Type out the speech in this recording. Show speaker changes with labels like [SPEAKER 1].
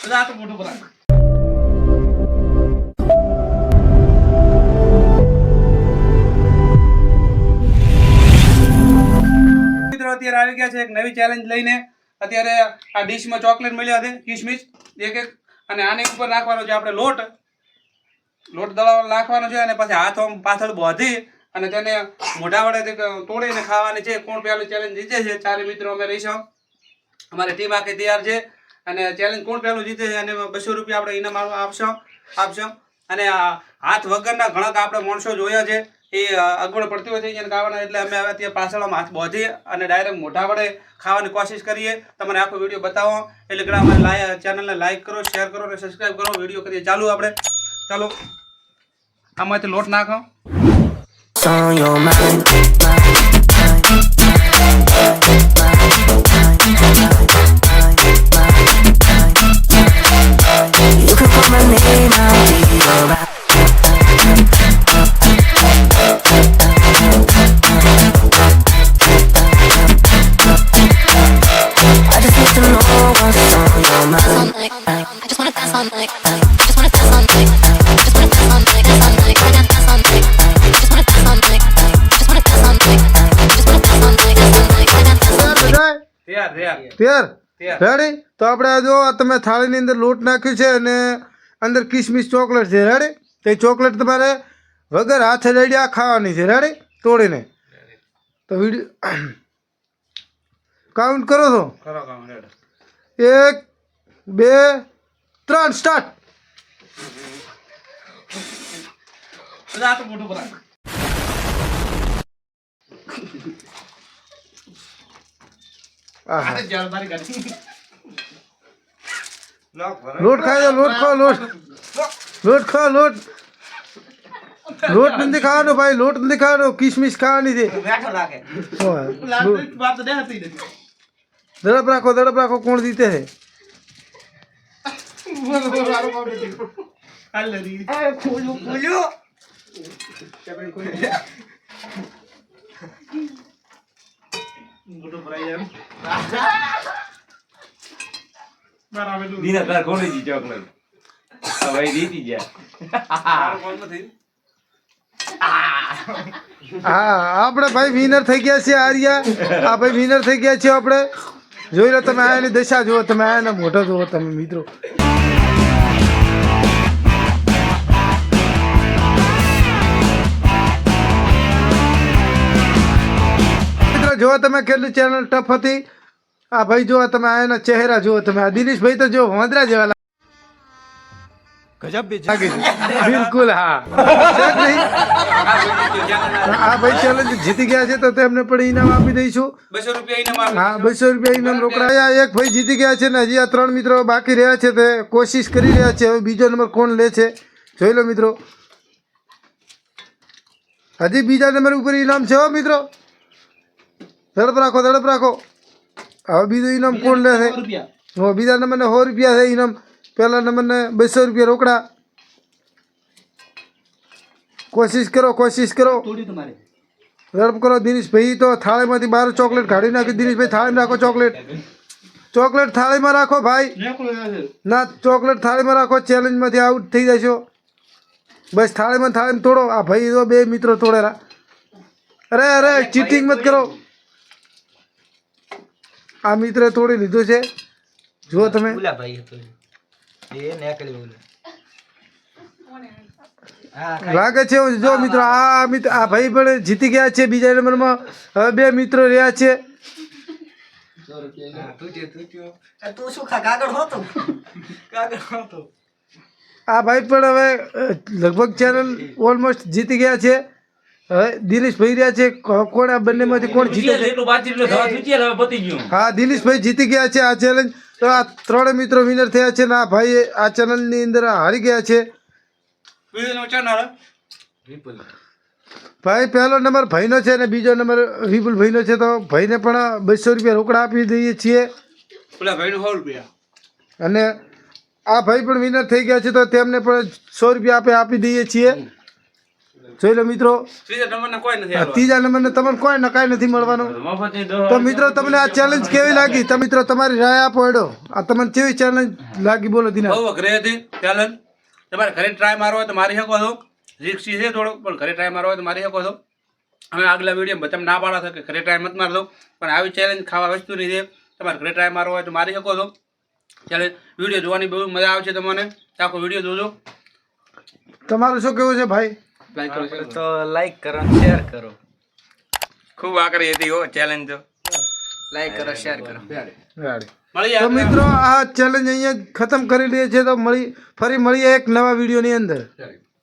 [SPEAKER 1] આ તો મોટું બરાબર મિત્રો અત્યારે આવી ગયા છે એક નવી ચેલેન્જ લઈને અત્યારે આ ડીશમાં ચોકલેટ મળ્યા છે કિસમિસ એક એક અને આની ઉપર નાખવાનો છે આપણે લોટ દળાવ નાખવાનો છે અને પછી હાથ આમ પાછળ બાંધી અને તેને મોઢા વડે તોડીને ખાવાની છે કોણ પહેલું ચેલેન્જ જીતે છે ચારે મિત્રો અમે રહીશું અમારી ટીમ આખી તૈયાર છે અને ચેલેન્જ કોણ પહેલું જીતે છે અને 200 રૂપિયા આપણે ઇનામ આપશો અને હાથ વગરના ઘણા આપણે માણસો જોયા છે એ અગવડ પડતી હોય છે એને ખાવાના એટલે અમે હવે ત્યાં પાછળમાં હાથ બાંધી અને ડાયરેક્ટ મોઢા વડે ખાવાની કોશિશ કરીએ તમને આખો વિડીયો બતાવો એટલે કે અમારી ચેનલને લાઈક કરો શેર કરો અને સબસ્ક્રાઈબ કરો વિડીયો કરીએ ચાલુ આપણે ચાલો આમાંથી લોટ નાખો
[SPEAKER 2] on your mind. You can put my name out, be alright. I just need to know what's on your mind.
[SPEAKER 3] I just wanna dance all night. I just wanna dance all night. I just wanna dance all night. Dance all night. I got dance all night. I just wanna dance all night. I just wanna dance all night. I just wanna dance all night. Dance all night. I got dance all night.
[SPEAKER 4] તૈયાર ready તો આપણે આ જો તમે થાળીની અંદર લોટ નાખ્યું છે અને અંદર કિસમિસ ચોકલેટ છે રેડી તો એ ચોકલેટ તમારે વગર હાથે રેડિયા ખાવાની છે રેડી તોડીને તો વિડીયો કાઉન્ટ કરો છો 1 2 3 સ્ટાર્ટ
[SPEAKER 1] આ તો મોટું બરાબર
[SPEAKER 4] લોટ ખાઈ દો લોટ ખાઓ લોટ ખાઓ લોટ નથી ખાવાનો ભાઈ લોટ નથી ખાવાનો કિસમિસ ખાવાની છે દડપ રાખો કોણ જીતે છે હા આપણે ભાઈ વિનર થઈ ગયા છે આર્યા આ ભાઈ વિનર થઈ ગયા છે આપણે જોઈ લો તમે આની દશા જુઓ તમે આના મોઢો જુઓ તમે મિત્રો જો તમે કેટલી ચેનલ ટફ હતી આ ભાઈ જો તમે આના ચહેરા જુઓ તમે આ દિનેશભાઈ તો જો વાંદરા જેવા ગજબ બિલકુલ હા આ ભાઈ ચેલેન્જ જીતી ગયા છે તો તેમને પણ ઇનામ આપી દઈશું
[SPEAKER 1] 200 રૂપિયા ઇનામ
[SPEAKER 4] હા 200 રૂપિયા ઇનામ રોકડા એક ભાઈ જીતી ગયા છે ને હજી આ 3 મિત્રો બાકી રહ્યા છે તે કોશિશ કરી રહ્યા છે હવે બીજો નંબર કોણ લે છે જોઈ લો મિત્રો હજી બીજા નંબર ઉપર ઇનામ છે હો મિત્રો ઝડપ રાખો હવે બીજું ઇનામ કોણ લે છે બીજા નંબરને 100 રૂપિયા છે ઇનામ પહેલા નંબરને 200 રૂપિયા રોકડા કોશિશ કરો ઝડપ કરો દિનેશભાઈ તો થાળીમાંથી બહાર ચોકલેટ કાઢી નાખી દિનેશભાઈ થાળીમાં રાખો ચોકલેટ થાળીમાં રાખો ભાઈ ના ચોકલેટ થાળીમાં રાખો ચેલેન્જમાંથી આઉટ થઈ જશો બસ થાળીમાં તોડો આ ભાઈ તો 2 મિત્રો તોડેલા અરે ચીટિંગ મત કરો આ મિત્રે તોડી લીધું છે જુઓ તમે લાગે છે જો મિત્રો આ ભાઈ પણ જીતી ગયા છે બીજા નંબરમાં હવે 2 મિત્રો રહ્યા છે આ ભાઈ પણ હવે લગભગ ચેનલ ઓલમોસ્ટ જીતી ગયા છે હવે દિનેશભાઈ રહ્યા છે કોણ આ બંનેમાંથી કોણ જીતે છે હા દિનેશભાઈ જીતી ગયા છે આ ચેલેન્જ તો આ 3 મિત્રો વિનર થયા છે ને આ ભાઈ આ ચેનલની અંદર હારી ગયા છે ભાઈ પહેલો નંબર ભાઈનો છે ને બીજો નંબર વિપુલ ભાઈનો છે તો ભાઈને પણ 200 રૂપિયા રોકડા આપી દઈએ છીએ અને આ ભાઈ પણ વિનર થઈ ગયા છે તો તેમને પણ 100 રૂપિયા આપી દઈએ છીએ જોઈ લો મિત્રો,
[SPEAKER 1] ત્રીજા નંબરના કોઈ નથી
[SPEAKER 4] આ
[SPEAKER 1] હાલવા.
[SPEAKER 4] ત્રીજા નંબરને તમને કોઈ નકાઈ નથી મળવાનું.
[SPEAKER 5] મફતની દવા
[SPEAKER 4] તો મિત્રો તમને આ ચેલેન્જ કેવી લાગી? તો મિત્રો તમારી રાય આપો એડો. આ તમને કેવી ચેલેન્જ લાગી બોલો દિના?
[SPEAKER 1] બહુ અઘરી હતી ચેલેન્જ. તમારે ઘરે ટ્રાય મારવો હોય તો મારી શકો છો. રિસ્કી છે થોડું, પણ ઘરે ટ્રાય મારવો હોય તો મારી શકો છો. અમે આગલા વિડીયોમાં તમે ના પાડા છો કે ઘરે ટ્રાય મત મારજો, પણ આવી ચેલેન્જ ખાવા વસ્તુની છે. તમારે ઘરે ટ્રાય મારવો હોય તો મારી શકો છો. ચેલેન્જ વિડીયો જોવાની બહુ મજા આવશે તમને. આખો વિડીયો જોજો.
[SPEAKER 4] તમારું શું કેવું છે ભાઈ?
[SPEAKER 5] તો લાઈક કરો શેર કરો.
[SPEAKER 6] ખૂબ આકરી હતી હો ચેલેન્જ તો.
[SPEAKER 5] લાઈક કરો શેર કરો.
[SPEAKER 1] મળીએ
[SPEAKER 4] તો મિત્રો આ ચેલેન્જ અહીંયા જ ખતમ કરી લઈએ છીએ. તો ફરી મળીએ એક નવા વિડીયોની અંદર.